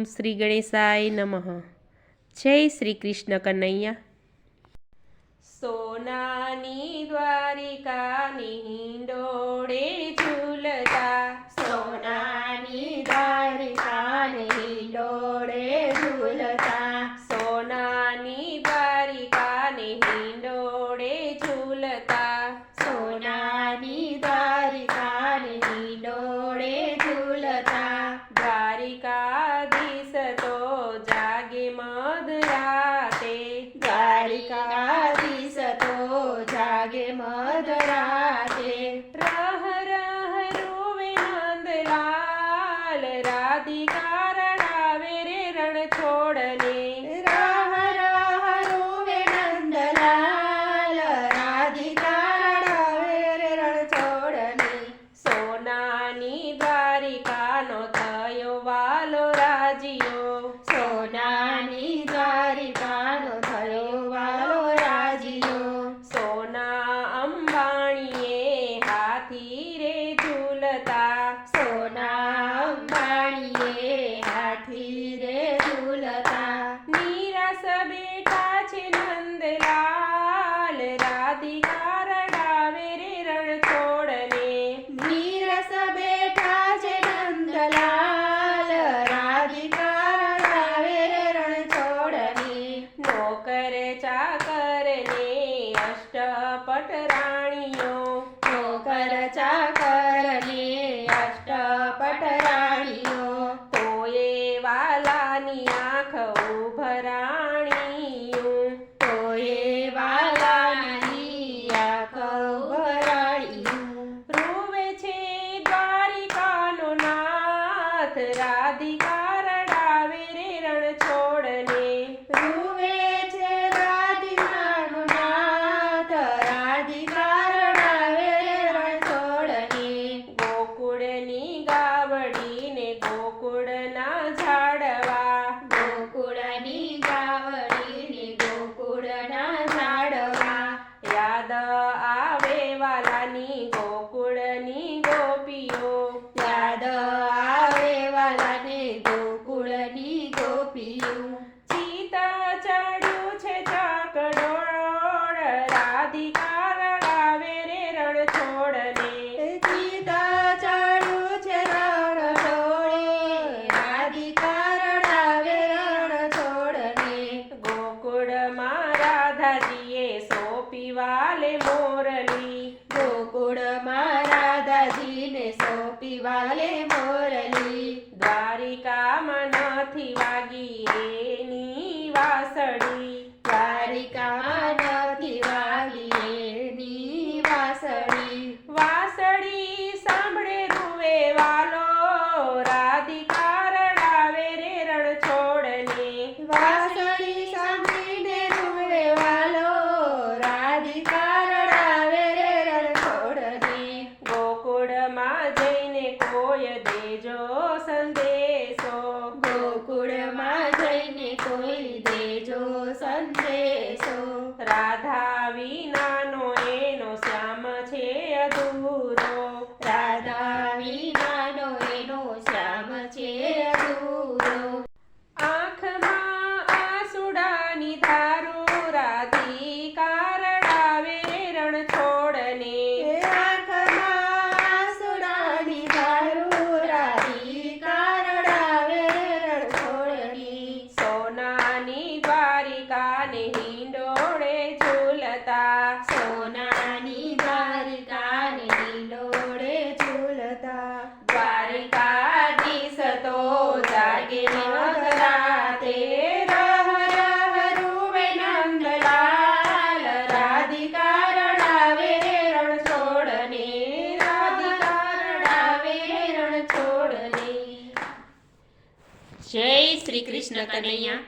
શ્રી ગણેશાય નમઃ. જય શ્રી કૃષ્ણ કનૈયા. સોનાની દ્વારિકાની હિંડોળે ઝૂલતા, સોનાની દ્વારિકાની હિંડોળે ઝૂલતા, સોનાની દ્વારિકાની હિંડોળે ઝૂલતા, સોનાની દ્વારિકાની હિંડોળે ઝૂલતા, દ્વારિકાધીશ તો જાગે મધરાતે, દ્વારિકાધીશ તો જાગે મધરાતે, રહ રહ રોવે નંદલાલ, રાધિકા રડાવે રે રણ છોડને, રહ રહ રોવે નંદલાલ, રાધિકા રડાવે રે રણછોડને. સોનાની દ્વારિકાનો થયો વાલો રાજીયો, સોનાની દ્વારિકાનો થયો વાલો રાજીયો, સોના અંબાણીએ હાથી રે ઝૂલતા, સોના અંબાણીએ હાથી રે ઝૂલતા, નિરાશ બેઠા છે નંદલાલ, રાધિકા રડાવે રે રણ છોડને, નીરસ બેઠા છે નંદલાલ, રાધિકા રડાવે રે રણછોડને. નોકર ચાકરને અષ્ટપટ રાણીઓ, નોકર ચાકરને અષ્ટપટ રાણીઓ, તોયે વાલાની આંખ ઉભરાણીયું, તોયે વાલાની આંખ ભરાણીયું. રોવે છે દ્વારિકાનો નાથ, રાધિકા રડાવે રે રણ છોડને, રૂવે છે રાધિકાનો નાથ, રાધિકા રડાવે રે રણછોડને. ગોકુળની ગાવડીને ગોકુળના ઝાડવા, ગોકુળની ગાવડીને ગોકુળના ઝાડવા, યાદ આવે વાલાની ગોકુળની ગોપીઓ, યાદ આવે વાલાને ગોકુળની ગોપીઓ. ચિત ચડ્યું છે ચકડોળ, રાધિકા રડાવે રે રણ છોડને, સીતા ચડ્યું છે રણછોડે, રાધિકા રડાવે રણછોડને. ગોકુળમાં રાધાજીએ સોંપી વાલે મોરલી, ગોકુળમાં રાધાજીને સોંપી વાલે મોરલી, દ્વારિકામાં નથી વાગી એની વાસળી, દ્વારિકામાં નથી વાગી એની વાસળી. વાસળી સાંભળે રૂવે વાલો, રાધિકા રડાવે રે રણ છોડને, વાસળી સાંભળીને રૂવે વાલો, રાધિકા રડાવે રે રણછોડને. ગોકુળમાં જઈને કોઈ દેજો સંદેશો, ગોકુળમાં જઈને કોઈ દેજો સંદેશો, રાધા વિનાનો એનો શ્યામ છે અધૂરો, રાધા વિનાનો એનો શ્યામ છે અધૂરો. આંખમાં આંસુડાની ધારો, રાધિકા રડાવે રે રણ છોડને, આંખમાં આંસુડાની ધારો, રાધિકા રડાવે રણછોડની. સોનાની દ્વારિકાને હિંડોળે ઝૂલતા, સોનાની દ્વારિકાને હિંડોળે ઝૂલતા, દ્વારિકાધીશ તો જાગે મધરાતે, રહ રહ રૂવે નંદલાલ, રાધિકા રડાવે રણછોડને, રાધિકા રડાવે રણછોડને. જય શ્રી કૃષ્ણ કનૈયા.